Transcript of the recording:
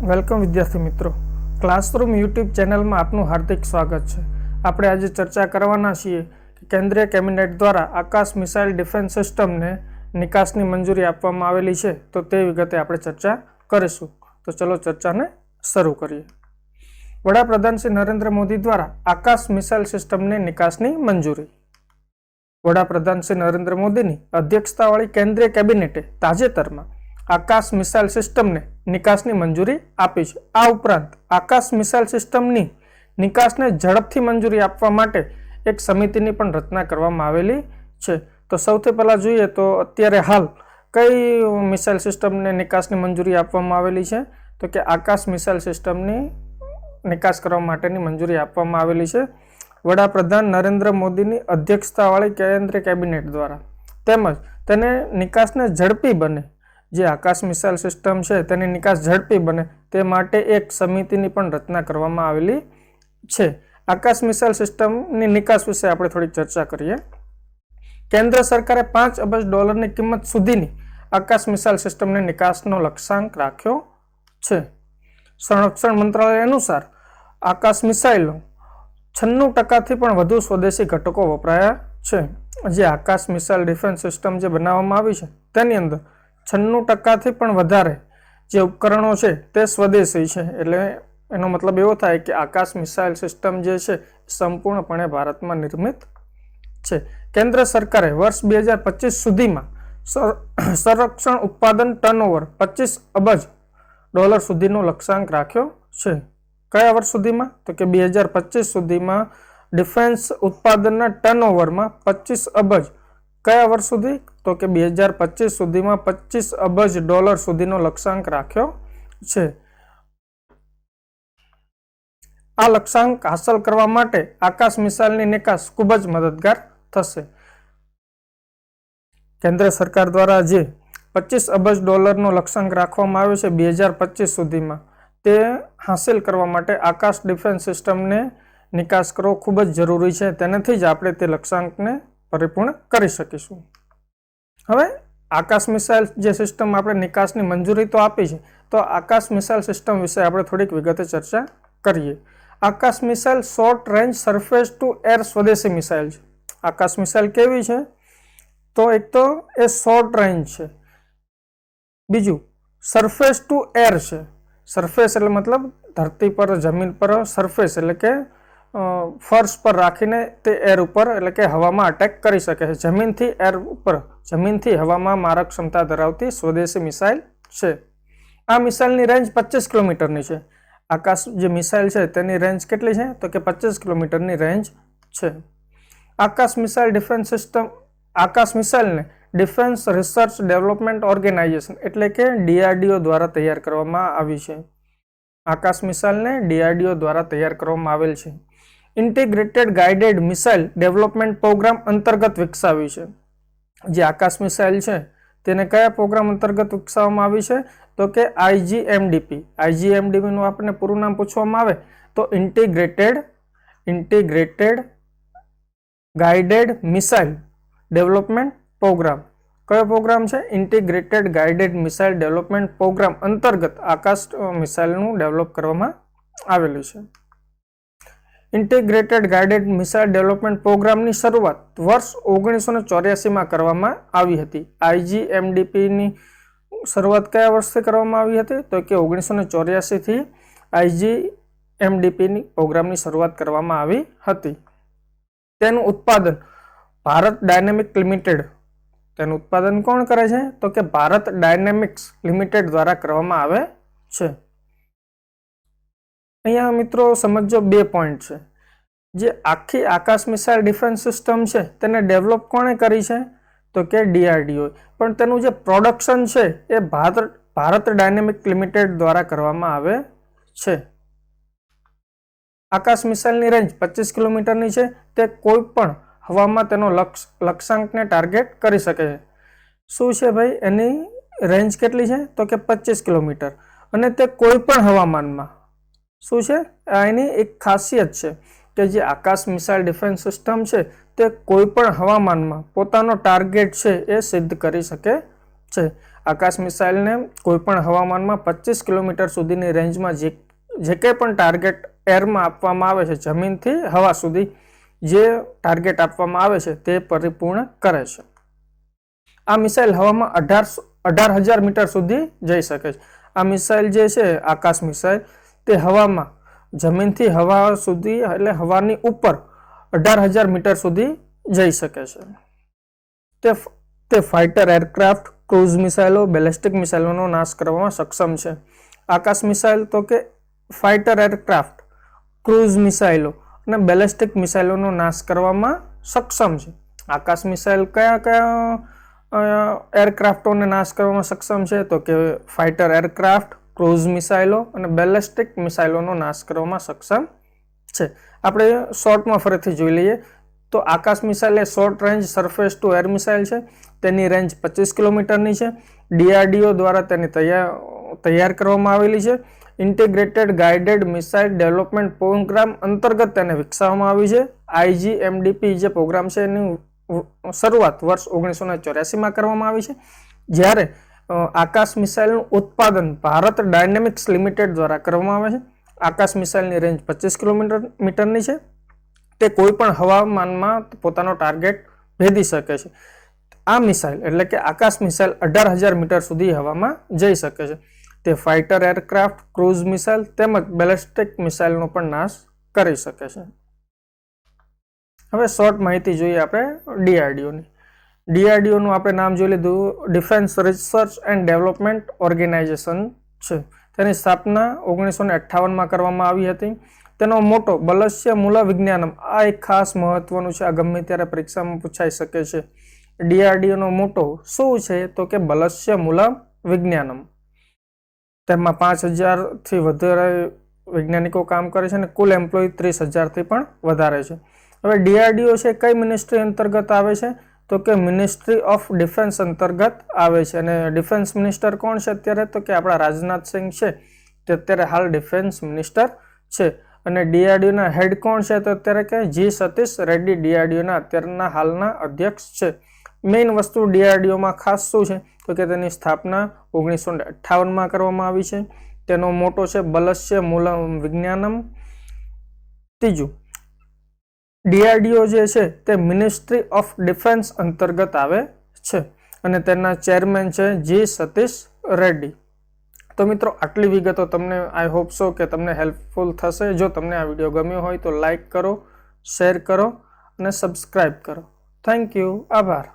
Welcome વિદ્યાર્થી મિત્રો, classroom YouTube ચેનલમાં આપનું હાર્દિક સ્વાગત છે। આપણે આજે ચર્ચા કરવાના છીએ કે કેન્દ્રીય કેબિનેટ દ્વારા આકાશ મિસાઇલ ડિફેન્સ સિસ્ટમને નિકાસની મંજૂરી આપવામાં આવેલી છે, તો તે વિગતે આપણે ચર્ચા કરીશું। તો ચલો ચર્ચાને શરૂ કરીએ। વડાપ્રધાન શ્રી નરેન્દ્ર મોદી દ્વારા આકાશ મિસાઇલ સિસ્ટમને નિકાસની મંજૂરી। વડાપ્રધાન શ્રી નરેન્દ્ર મોદીની અધ્યક્ષતાવાળી કેન્દ્રીય કેબિનેટે તાજેતરમાં આકાશ મિસાઇલ સિસ્ટમને નિકાસની મંજૂરી આપી છે। આ ઉપરાંત આકાશ મિસાઇલ સિસ્ટમની નિકાસને ઝડપથી મંજૂરી આપવા માટે એક સમિતિની પણ રચના કરવામાં આવેલી છે। તો સૌથી પહેલાં જોઈએ તો અત્યારે હાલ કઈ મિસાઇલ સિસ્ટમને નિકાસની મંજૂરી આપવામાં આવેલી છે, તો કે આકાશ મિસાઇલ સિસ્ટમની નિકાસ કરવા માટેની મંજૂરી આપવામાં આવેલી છે વડાપ્રધાન નરેન્દ્ર મોદીની અધ્યક્ષતાવાળી કેન્દ્રીય કેબિનેટ દ્વારા। તેમજ તેને નિકાસને ઝડપી બને, જે આકાશ મિસાઇલ સિસ્ટમ છે તેની નિકાસ ઝડપી બને તે માટે એક સમિતિની પણ રચના કરવામાં આવેલી છે। આકાશ મિસાઇલ સિસ્ટમની નિકાસ વિશે આપણે થોડી ચર્ચા કરીએ। કેન્દ્ર સરકારે $5 અબજ કિંમત સુધીની આકાશ મિસાઇલ સિસ્ટમની નિકાસનો લક્ષ્યાંક રાખ્યો છે। સંરક્ષણ મંત્રાલય અનુસાર આકાશ મિસાઇલો 96% પણ વધુ સ્વદેશી ઘટકો વપરાયા છે। જે આકાશ મિસાઇલ ડિફેન્સ સિસ્ટમ જે બનાવવામાં આવી છે તેની અંદર 96% પણ વધારે જે ઉપકરણો છે તે સ્વદેશી છે। એટલે એનો મતલબ એવો થાય કે આકાશ મિસાઇલ સિસ્ટમ જે છે સંપૂર્ણપણે ભારતમાં નિર્મિત છે। કેન્દ્ર સરકારે વર્ષ 2025 સુધીમાં સંરક્ષણ ઉત્પાદન ટર્નઓવર $25 અબજ સુધીનો લક્ષ્યાંક રાખ્યો છે। કયા વર્ષ સુધીમાં, તો કે 2025 સુધીમાં ડિફેન્સ ઉત્પાદનના ટર્નઓવરમાં 25 અબજ, કયા વર્ષ સુધી, તો કે 2025 સુધીમાં $25 અબજ સુધીનો લક્ષ્યાંક રાખ્યો છે। આ લક્ષ્યાંક હાંસલ કરવા માટે આકાશ મિસાઇલની નિકાસ ખૂબ જ મદદગાર થશે। કેન્દ્ર સરકાર દ્વારા જે $25 અબજનો લક્ષ્યાંક રાખવામાં આવ્યો છે 2025 સુધીમાં, તે હાંસલ કરવા માટે આકાશ ડિફેન્સ સિસ્ટમને નિકાસ કરવો ખૂબ જ જરૂરી છે। તેનાથી જ આપણે તે લક્ષ્યાંકને પરિપૂર્ણ કરી શકીશું। હવે આકાશ મિસાઇલ જે સિસ્ટમ આપણે નિકાસની મંજૂરી તો આપી છે, તો આકાશ મિસાઇલ સિસ્ટમ વિશે આપણે થોડીક વિગતે ચર્ચા કરીએ। Akash missile short range surface to air સ્વદેશી મિસાઇલ છે। આકાશ મિસાઇલ કેવી છે, તો એક તો એ શોર્ટ રેન્જ છે, બીજું સરફેસ ટુ એર છે। સરફેસ એટલે મતલબ ધરતી પર, જમીન પર, સરફેસ એટલે કે ફર્શ પર રાખીને તે એર ઉપર એટલે કે હવામાં અટેક કરી શકે છે। જમીનથી એર ઉપર, જમીનથી હવામાં મારક ક્ષમતા ધરાવતી સ્વદેશી મિસાઇલ છે। આ મિસાઇલની રેન્જ 25 કિલોમીટરની છે। આકાશ જે મિસાઇલ છે તેની રેન્જ કેટલી છે, તો કે 25 કિલોમીટરની રેન્જ છે। આકાશ મિસાઇલ ડિફેન્સ સિસ્ટમ, આકાશ મિસાઇલને ડિફેન્સ રિસર્ચ ડેવલપમેન્ટ ઓર્ગેનાઇઝેશન એટલે કે DRDO દ્વારા તૈયાર કરવામાં આવી છે। આકાશ મિસાઇલને DRDO દ્વારા તૈયાર કરવામાં આવેલ છે। Integrated guided missile development program અંતર્ગત વિકસાવી છે। જે આકાશ મિસાઇલ છે તેને કયા પ્રોગ્રામ અંતર્ગત વિકસાવવામાં આવી છે, તો કે IGMDP। IGMDPનું આપણને પૂરું નામ પૂછવામાં આવે તો integrated guided missile development program. કયો પ્રોગ્રામ છે, integrated guided missile development program અંતર્ગત આકાશ મિસાઇલનું ડેવલપ કરવામાં આવેલું છે। ઇન્ટિગ્રેટેડ ગાઇડેડ મિસાઇલ ડેવલપમેન્ટ પ્રોગ્રામની શરૂઆત વર્ષ 1984માં કરવામાં આવી હતી। IGMDPની શરૂઆત કયા વર્ષથી કરવામાં આવી હતી, તો કે 1984થી IGMDPની પ્રોગ્રામની શરૂઆત કરવામાં આવી હતી। તેનું ઉત્પાદન ભારત ડાયનેમિક લિમિટેડ, તેનું ઉત્પાદન કોણ કરે છે, તો કે ભારત ડાયનેમિક્સ લિમિટેડ દ્વારા કરવામાં આવે છે। અહીંયા મિત્રો સમજો 2 પોઈન્ટ છે। જે આખી આકાશ મિસાઇલ ડિફેન્સ સિસ્ટમ છે તેને ડેવલપ કોણે કરી છે, તો કે DRDO, પણ તેનું જે પ્રોડક્શન છે એ ભારત ડાયનેમિક લિમિટેડ દ્વારા કરવામાં આવે છે। આકાશ મિસાઇલની રેન્જ 25 કિલોમીટરની છે। તે કોઈ પણ હવામાં તેનો લક્ષ્યાંકને ટાર્ગેટ કરી શકે છે। શું છે ભાઈ, એની રેન્જ કેટલી છે, તો કે 25 કિલોમીટર, અને તે કોઈ પણ હવામાનમાં, શું છે આ એની એક ખાસિયત છે કે જે આકાશ મિસાઇલ ડિફેન્સ સિસ્ટમ છે તે કોઈ પણ હવામાનમાં પોતાનો ટાર્ગેટ છે એ સિદ્ધ કરી શકે છે। આકાશ મિસાઇલને કોઈપણ હવામાનમાં 25 કિલોમીટર સુધીની રેન્જમાં જે કંઈ પણ ટાર્ગેટ એરમાં આપવામાં આવે છે, જમીનથી હવા સુધી જે ટાર્ગેટ આપવામાં આવે છે તે પરિપૂર્ણ કરે છે. આ મિસાઇલ હવામાં 18,000 મીટર સુધી જઈ શકે છે. આ મિસાઇલ જે છે આકાશ મિસાઇલ તે હવામાં જમીનથી હવા સુધી એટલે હવાની ઉપર 18,000 મીટર સુધી જઈ શકે છે. તે ફાઇટર એરક્રાફ્ટ, ક્રૂઝ મિસાઇલો, બેલેસ્ટિક મિસાઇલોનો નાશ કરવામાં સક્ષમ છે. આકાશ મિસાઇલ તો કે ફાઇટર એરક્રાફ્ટ, ક્રૂઝ મિસાઇલો અને બેલેસ્ટિક મિસાઇલોનો નાશ કરવામાં સક્ષમ છે. આકાશ મિસાઇલ કયા કયા એરક્રાફ્ટોને નાશ કરવામાં સક્ષમ છે? તો કે ફાઇટર એરક્રાફ્ટ, ક્રૂઝ મિસાઇલો અને બેલેસ્ટિક મિસાઇલોનો નાશ કરવામાં સક્ષમ છે. આપણે શોર્ટમાં ફરીથી જોઈ લઈએ તો આકાશ મિસાઇલ એ short range surface to air missile છે. તેની રેન્જ 25 કિલોમીટરની છે. DRDO દ્વારા તેની તૈયાર કરવામાં આવેલી છે. Integrated guided missile development program અંતર્ગત તેને વિકસાવવામાં આવી છે. IGMDP જે પ્રોગ્રામ છે એની શરૂઆત વર્ષ 1984માં કરવામાં આવી છે, જ્યારે આકાશ મિસાઇલનું ઉત્પાદન ભારત ડાયનેમિક્સ લિમિટેડ દ્વારા કરવામાં આવે છે. આકાશ મિસાઇલની રેન્જ 25 કિલોમીટરની છે. તે કોઈ પણ હવામાનમાં પોતાનો ટાર્ગેટ ભેદી શકે છે. આ મિસાઇલ એટલે કે આકાશ મિસાઇલ 18,000 મીટર સુધી હવામાં જઈ શકે છે. તે ફાઇટર એરક્રાફ્ટ, ક્રૂઝ મિસાઇલ તેમજ બેલેસ્ટિક મિસાઇલનો પણ નાશ કરી શકે છે. હવે શોર્ટ માહિતી જોઈએ આપણે DRDOની. DRDOનું આપણે નામ જોઈ લીધું, defence research and development organisation છે. તેની સ્થાપના 1958માં કરવામાં આવી હતી. તેનો મોટો બલસ્ય મૂલ વિજ્ઞાનમ, આ એક ખાસ મહત્વનું છે, આ ગમે ત્યારે પરીક્ષામાં પૂછાઈ શકે છે. DRDOનો મોટો શું છે? તો કે બલસ્ય મૂલ વિજ્ઞાનમ. તેમાં 5,000થી વધારે વૈજ્ઞાનિકો કામ કરે છે અને કુલ એમ્પ્લોય 30,000થી પણ વધારે છે. હવે DRDO છે કઈ મિનિસ્ટ્રી અંતર્ગત આવે છે? તો કે મિનિસ્ટ્રી ઓફ ડિફેન્સ અંતર્ગત આવે છે. અને ડિફેન્સ મિનિસ્ટર કોણ છે અત્યારે? તો કે આપણા રાજનાથસિંહ છે તે અત્યારે હાલ ડિફેન્સ મિનિસ્ટર છે. અને DRDOના હેડ કોણ છે? તો અત્યારે કે G. સતીશ રેડ્ડી DRDOના અત્યારના હાલના અધ્યક્ષ છે. મેઇન વસ્તુ DRDOમાં ખાસ શું છે? તો કે તેની સ્થાપના 1958માં કરવામાં આવી છે. તેનો મોટો છે બલસ્ય મૂલમ વિજ્ઞાનમ. ત્રીજું, DRDO જે છે તે મિનિસ્ટ્રી ઓફ ડિફેન્સ અંતર્ગત આવે છે અને તેના ચેરમેન છે G. સતીશ રેડ્ડી. તો મિત્રો આટલી વિગતો તમને આઈ હોપ સો કે તમને હેલ્પફુલ થશે. જો તમને આ વિડીયો ગમ્યો હોય તો લાઈક કરો, શેર કરો અને સબસ્ક્રાઈબ કરો. Thank you. આભાર.